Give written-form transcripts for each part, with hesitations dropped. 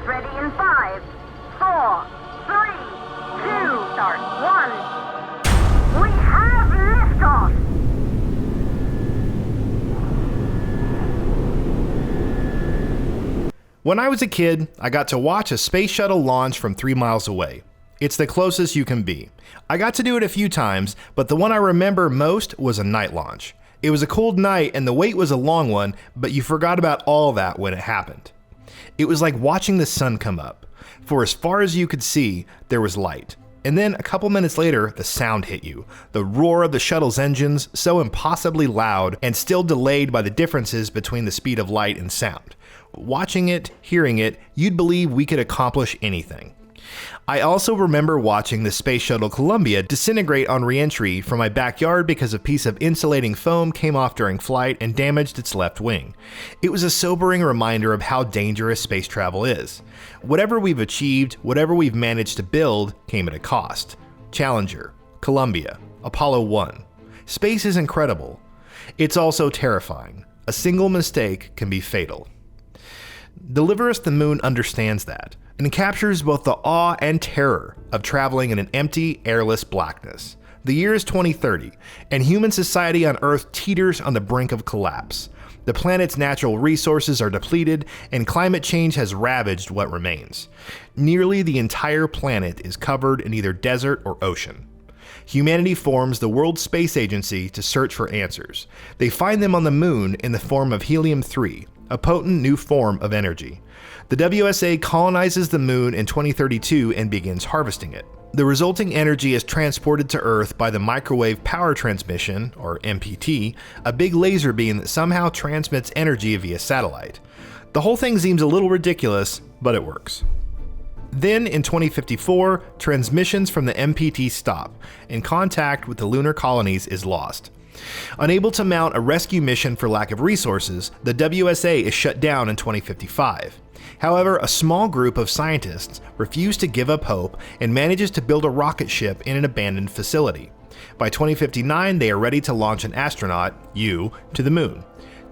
ready in 5, 4, 3, 2, start 1. We have liftoff! When I was a kid, I got to watch a space shuttle launch from 3 miles away. It's the closest you can be. I got to do it a few times, but the one I remember most was a night launch. It was a cold night and the wait was a long one, but you forgot about all that when it happened. It was like watching the sun come up. For as far as you could see, there was light. And then a couple minutes later, the sound hit you. The roar of the shuttle's engines, so impossibly loud and still delayed by the differences between the speed of light and sound. Watching it, hearing it, you'd believe we could accomplish anything. I also remember watching the Space Shuttle Columbia disintegrate on re-entry from my backyard because a piece of insulating foam came off during flight and damaged its left wing. It was a sobering reminder of how dangerous space travel is. Whatever we've achieved, whatever we've managed to build, came at a cost. Challenger, Columbia, Apollo 1. Space is incredible. It's also terrifying. A single mistake can be fatal. Deliver Us the Moon understands that, and captures both the awe and terror of traveling in an empty, airless blackness. The year is 2030, and human society on Earth teeters on the brink of collapse. The planet's natural resources are depleted, and climate change has ravaged what remains. Nearly the entire planet is covered in either desert or ocean. Humanity forms the World Space Agency to search for answers. They find them on the moon in the form of helium-3, a potent new form of energy. The WSA colonizes the moon in 2032 and begins harvesting it. The resulting energy is transported to Earth by the Microwave Power Transmission, or MPT, a big laser beam that somehow transmits energy via satellite. The whole thing seems a little ridiculous, but it works. Then, in 2054, transmissions from the MPT stop, and contact with the lunar colonies is lost. Unable to mount a rescue mission for lack of resources, the WSA is shut down in 2055. However, a small group of scientists refuse to give up hope and manages to build a rocket ship in an abandoned facility. By 2059, they are ready to launch an astronaut, you, to the moon.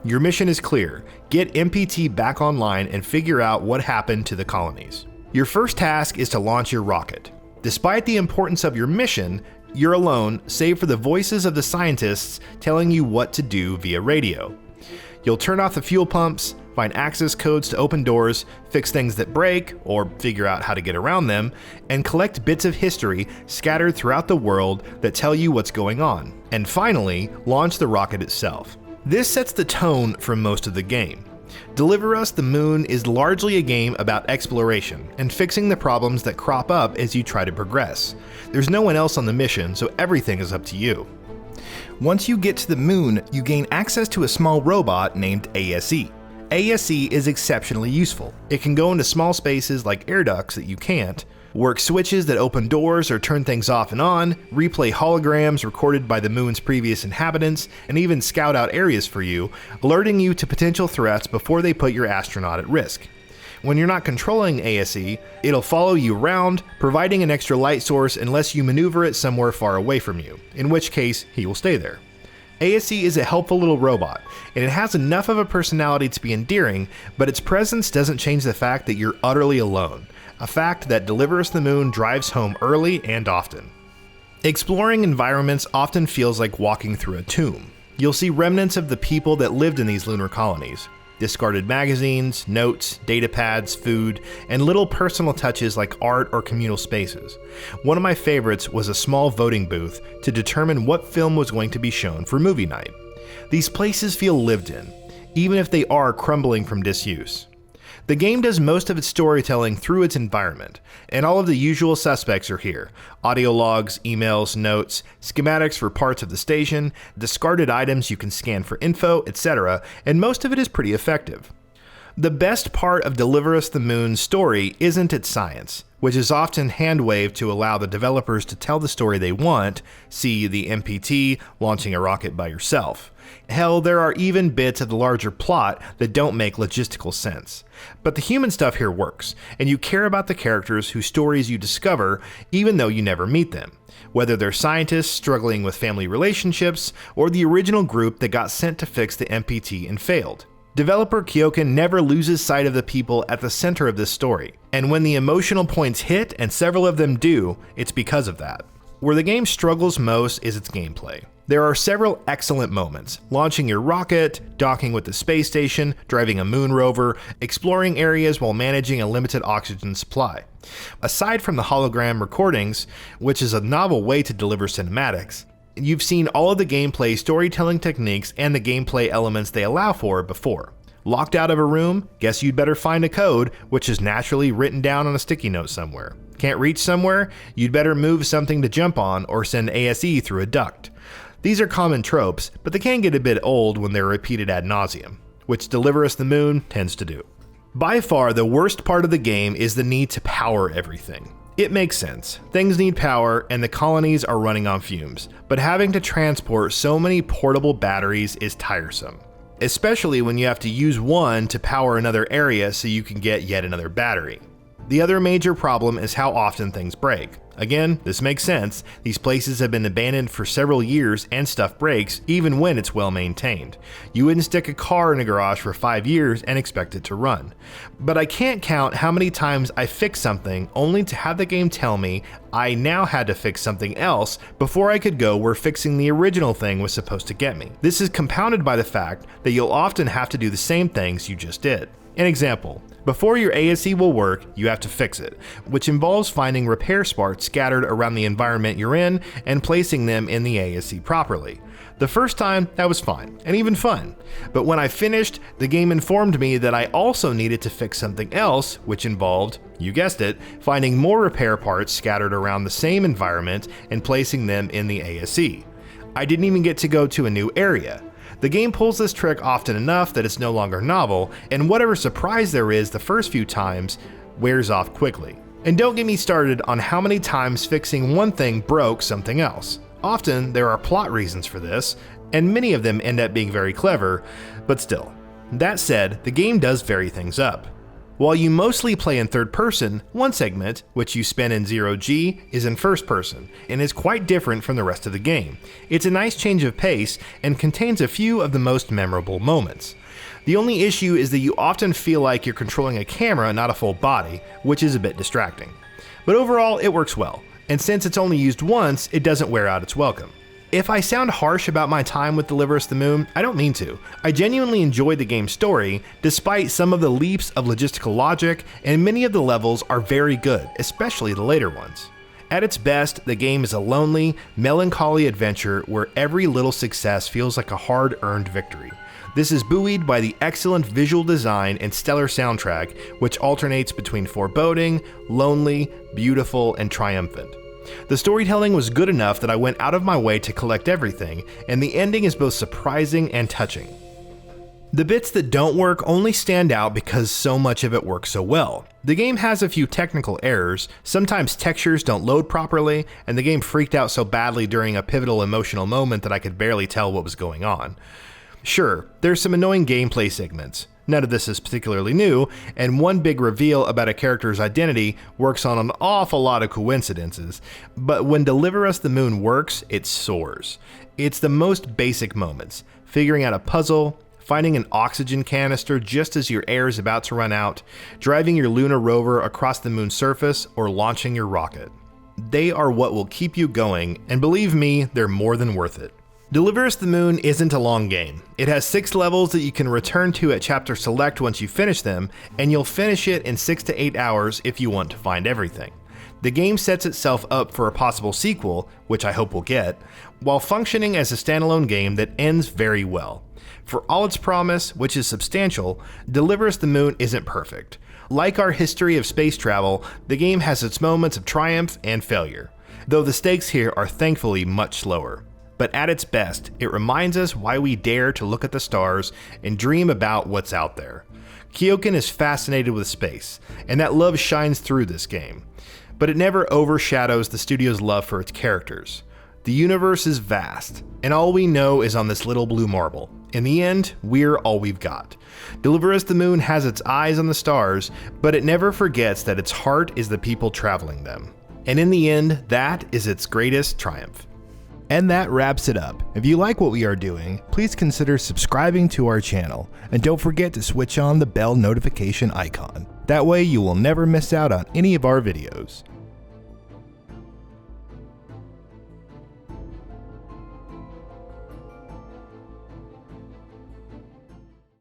Your mission is clear: get MPT back online and figure out what happened to the colonies. Your first task is to launch your rocket. Despite the importance of your mission, you're alone, save for the voices of the scientists telling you what to do via radio. You'll turn off the fuel pumps, find access codes to open doors, fix things that break, or figure out how to get around them, and collect bits of history scattered throughout the world that tell you what's going on. And finally, launch the rocket itself. This sets the tone for most of the game. Deliver Us the Moon is largely a game about exploration and fixing the problems that crop up as you try to progress. There's no one else on the mission, so everything is up to you. Once you get to the moon, you gain access to a small robot named ASE. ASE is exceptionally useful. It can go into small spaces like air ducts that you can't, work switches that open doors or turn things off and on, replay holograms recorded by the moon's previous inhabitants, and even scout out areas for you, alerting you to potential threats before they put your astronaut at risk. When you're not controlling ASE, it'll follow you around, providing an extra light source unless you maneuver it somewhere far away from you, in which case he will stay there. ASE is a helpful little robot, and it has enough of a personality to be endearing, but its presence doesn't change the fact that you're utterly alone, a fact that Deliver Us the Moon drives home early and often. Exploring environments often feels like walking through a tomb. You'll see remnants of the people that lived in these lunar colonies. Discarded magazines, notes, data pads, food, and little personal touches like art or communal spaces. One of my favorites was a small voting booth to determine what film was going to be shown for movie night. These places feel lived in, even if they are crumbling from disuse. The game does most of its storytelling through its environment, and all of the usual suspects are here. Audio logs, emails, notes, schematics for parts of the station, discarded items you can scan for info, etc., and most of it is pretty effective. The best part of Deliver Us the Moon's story isn't its science, which is often hand-waved to allow the developers to tell the story they want, see the MPT launching a rocket by yourself. Hell, there are even bits of the larger plot that don't make logistical sense. But the human stuff here works, and you care about the characters whose stories you discover even though you never meet them, whether they're scientists struggling with family relationships or the original group that got sent to fix the MPT and failed. Developer Kyoken never loses sight of the people at the center of this story, and when the emotional points hit, and several of them do, it's because of that. Where the game struggles most is its gameplay. There are several excellent moments: launching your rocket, docking with the space station, driving a moon rover, exploring areas while managing a limited oxygen supply. Aside from the hologram recordings, which is a novel way to deliver cinematics, you've seen all of the gameplay storytelling techniques and the gameplay elements they allow for before. Locked out of a room? Guess you'd better find a code, which is naturally written down on a sticky note somewhere. Can't reach somewhere? You'd better move something to jump on or send ASE through a duct. These are common tropes, but they can get a bit old when they're repeated ad nauseum, which Deliver Us the Moon tends to do. By far, the worst part of the game is the need to power everything. It makes sense. Things need power, and the colonies are running on fumes, but having to transport so many portable batteries is tiresome, especially when you have to use one to power another area so you can get yet another battery. The other major problem is how often things break. Again, this makes sense. These places have been abandoned for several years and stuff breaks even when it's well maintained. You wouldn't stick a car in a garage for 5 years and expect it to run. But I can't count how many times I fixed something only to have the game tell me I now had to fix something else before I could go where fixing the original thing was supposed to get me. This is compounded by the fact that you'll often have to do the same things you just did. An example: before your ASE will work, you have to fix it, which involves finding repair parts scattered around the environment you're in and placing them in the ASE properly. The first time, that was fine, and even fun. But when I finished, the game informed me that I also needed to fix something else, which involved, you guessed it, finding more repair parts scattered around the same environment and placing them in the ASE. I didn't even get to go to a new area. The game pulls this trick often enough that it's no longer novel, and whatever surprise there is the first few times wears off quickly. And don't get me started on how many times fixing one thing broke something else. Often there are plot reasons for this, and many of them end up being very clever, but still. That said, the game does vary things up. While you mostly play in third person, one segment, which you spend in 0G, is in first person, and is quite different from the rest of the game. It's a nice change of pace, and contains a few of the most memorable moments. The only issue is that you often feel like you're controlling a camera, not a full body, which is a bit distracting. But overall, it works well, and since it's only used once, it doesn't wear out its welcome. If I sound harsh about my time with Deliver Us the Moon, I don't mean to. I genuinely enjoyed the game's story, despite some of the leaps of logistical logic, and many of the levels are very good, especially the later ones. At its best, the game is a lonely, melancholy adventure where every little success feels like a hard-earned victory. This is buoyed by the excellent visual design and stellar soundtrack, which alternates between foreboding, lonely, beautiful, and triumphant. The storytelling was good enough that I went out of my way to collect everything, and the ending is both surprising and touching. The bits that don't work only stand out because so much of it works so well. The game has a few technical errors, sometimes textures don't load properly, and the game freaked out so badly during a pivotal emotional moment that I could barely tell what was going on. Sure, there's some annoying gameplay segments. None of this is particularly new, and one big reveal about a character's identity works on an awful lot of coincidences, but when Deliver Us the Moon works, it soars. It's the most basic moments: figuring out a puzzle, finding an oxygen canister just as your air is about to run out, driving your lunar rover across the moon's surface, or launching your rocket. They are what will keep you going, and believe me, they're more than worth it. Deliver Us the Moon isn't a long game. It has 6 levels that you can return to at chapter select once you finish them, and you'll finish it in 6 to 8 hours if you want to find everything. The game sets itself up for a possible sequel, which I hope we'll get, while functioning as a standalone game that ends very well. For all its promise, which is substantial, Deliver Us the Moon isn't perfect. Like our history of space travel, the game has its moments of triumph and failure, though the stakes here are thankfully much lower. But at its best, it reminds us why we dare to look at the stars and dream about what's out there. Kyoken is fascinated with space, and that love shines through this game. But it never overshadows the studio's love for its characters. The universe is vast, and all we know is on this little blue marble. In the end, we're all we've got. Deliver Us the Moon has its eyes on the stars, but it never forgets that its heart is the people traveling them. And in the end, that is its greatest triumph. And that wraps it up. If you like what we are doing, please consider subscribing to our channel, and don't forget to switch on the bell notification icon. That way you will never miss out on any of our videos.